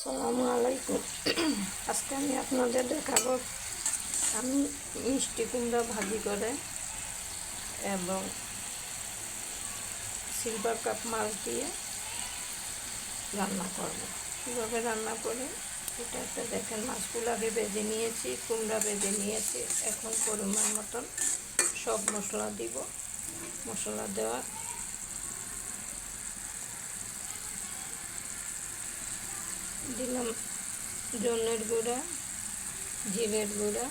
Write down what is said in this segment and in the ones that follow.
আসসালামু আলাইকুম। আজকে আমি আপনাদের দেখাবো আমি মিষ্টি কুমড়া ভাজি করে এবং সিলভার কাপ মাছ দিয়ে রান্না করব। কীভাবে রান্না করে এটা একটা দেখেন, মাছগুলো আগে ভেজে নিয়েছি, কুমড়া ভেজে নিয়েছি। এখন পরিমাণ মতন সব মশলা দিব। মশলা দেওয়া দিলাম ধনের গুঁড়া, জিরের গুঁড়া,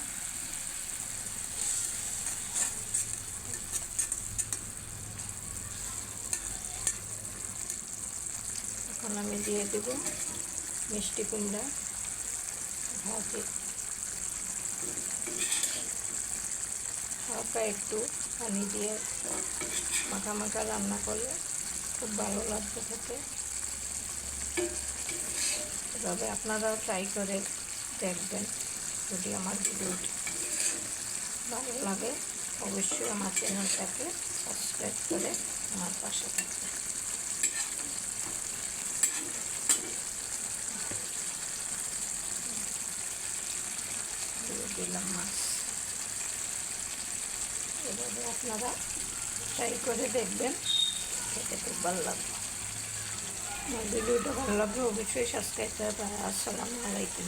এখন আমি দিয়ে দেব মিষ্টি কুমড়া ভাজি। হালকা একটু পানি দিয়ে মাখা মাখা রান্না করলে খুব ভালো লাগবে খেতে। এভাবে আপনারাও ট্রাই করে দেখবেন। যদি আমার ভিডিওটি ভালো লাগে অবশ্যই আমার চ্যানেলটাকে সাবস্ক্রাইব করে আমার পাশে থাকবেন। দিয়ে দিলাম মাছ। এভাবে আপনারা ট্রাই করে দেখবেন, খেতে খুব ভালো লাগবে। আমার ভিডিওটা ভালো লাগবে অবশ্যই সাবস্ক্রাইব করবেন। আসসালামু আলাইকুম।